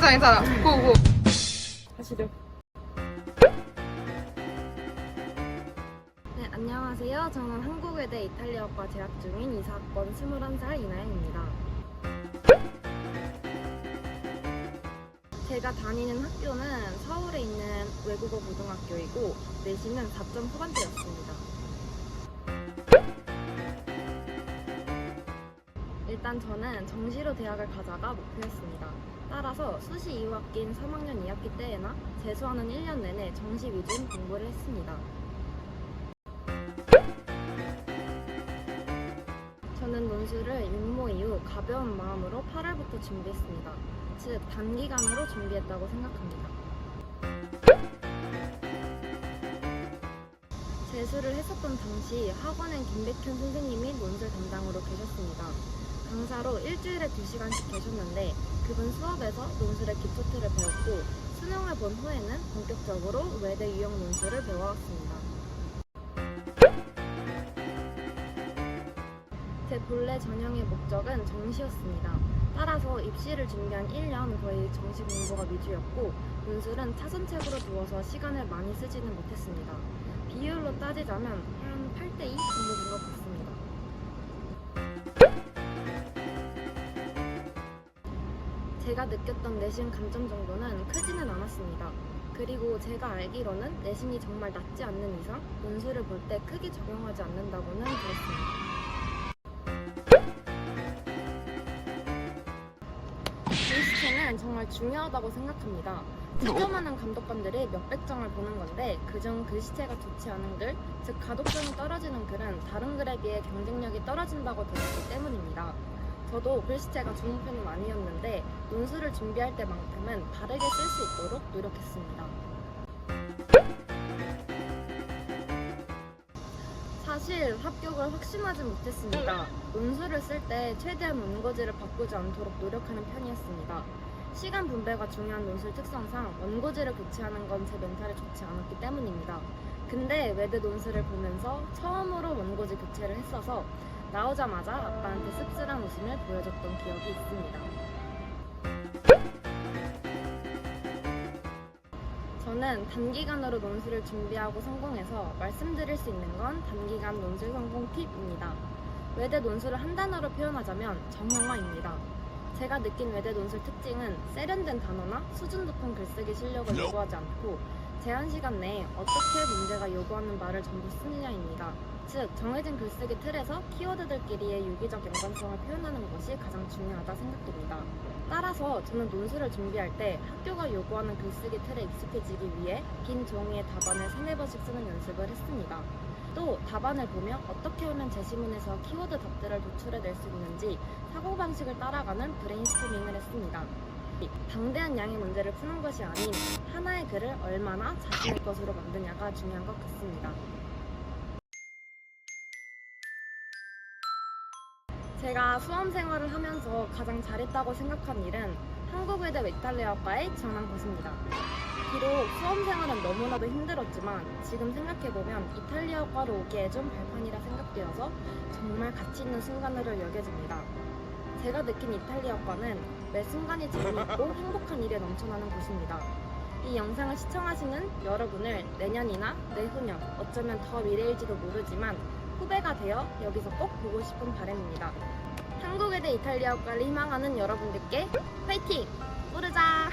괜찮아. 고고. 하시죠. 네, 안녕하세요. 저는 한국외대 이탈리아과 재학 중인 이사학번 21살 이나영입니다. 제가 다니는 학교는 서울에 있는 외국어 고등학교이고 내신은 4점 후반대였습니다. 일단 저는 정시로 대학을 가자가 목표였습니다. 따라서 수시 2학기인 3학년 2학기 때에나 재수하는 1년 내내 정시 위주인 공부를 했습니다. 저는 논술을 육모 이후 가벼운 마음으로 8월부터 준비했습니다. 즉 단기간으로 준비했다고 생각합니다. 재수를 했었던 당시 학원엔 김백현 선생님이 논술 담당으로 계셨습니다. 강사로 일주일에 2시간씩 계셨는데 그분 수업에서 논술의 기초틀을 배웠고 수능을 본 후에는 본격적으로 외대 유형 논술을 배워왔습니다. 제 본래 전형의 목적은 정시였습니다. 따라서 입시를 준비한 1년 거의 정시 공부가 위주였고 논술은 차선책으로 두어서 시간을 많이 쓰지는 못했습니다. 비율로 따지자면 한 8대2 정도 된 것 같습니다. 제가 느꼈던 내신 감점 정도는 크지는 않았습니다. 그리고 제가 알기로는 내신이 정말 낮지 않는 이상 논술을 볼 때 크게 적용하지 않는다고는 들었습니다. 글씨체는 정말 중요하다고 생각합니다. 특정하는 감독관들이 몇백 장을 보는 건데 그중 글씨체가 좋지 않은 글, 즉 가독성이 떨어지는 글은 다른 글에 비해 경쟁력이 떨어진다고 들었기 때문입니다. 저도 글씨체가 좋은 편은 아니었는데 논술을 준비할 때만큼은 바르게 쓸 수 있도록 노력했습니다. 사실 합격을 확신하지 못했습니다. 논술을 쓸 때 최대한 원고지를 바꾸지 않도록 노력하는 편이었습니다. 시간 분배가 중요한 논술 특성상 원고지를 교체하는 건 제 멘탈에 좋지 않았기 때문입니다. 근데 외대 논술을 보면서 처음으로 원고지 교체를 했어서 나오자마자 아빠한테 씁쓸한 웃음을 보여줬던 기억이 있습니다. 저는 단기간으로 논술을 준비하고 성공해서 말씀드릴 수 있는 건 단기간 논술 성공 팁입니다. 외대 논술을 한 단어로 표현하자면 정형화입니다. 제가 느낀 외대 논술 특징은 세련된 단어나 수준 높은 글쓰기 실력을 요구하지 않고 제한 시간 내에 어떻게 문제가 요구하는 말을 전부 쓰느냐입니다. 즉 정해진 글쓰기 틀에서 키워드들끼리의 유기적 연관성을 표현하는 것이 가장 중요하다 생각됩니다. 따라서 저는 논술을 준비할 때 학교가 요구하는 글쓰기 틀에 익숙해지기 위해 빈 종이에 답안을 3-4번씩 쓰는 연습을 했습니다. 또 답안을 보며 어떻게 하면 제시문에서 키워드 답들을 도출해낼 수 있는지 사고방식을 따라가는 브레인스토밍을 했습니다. 방대한 양의 문제를 푸는 것이 아닌 하나의 글을 얼마나 자신의 것으로 만드냐가 중요한 것 같습니다. 제가 수험 생활을 하면서 가장 잘했다고 생각한 일은 한국외대 이탈리아과에 지원한 것입니다. 비록 수험 생활은 너무나도 힘들었지만 지금 생각해보면 이탈리아과로 오기에 좀 발판이라 생각되어서 정말 가치 있는 순간으로 여겨집니다. 제가 느낀 이탈리아과는 매 순간이 재미있고 행복한 일에 넘쳐나는 곳입니다. 이 영상을 시청하시는 여러분을 내년이나 내후년, 어쩌면 더 미래일지도 모르지만 후배가 되어 여기서 꼭 보고 싶은 바람입니다. 한국외대 이탈리아과를 희망하는 여러분들께 화이팅! 오르자!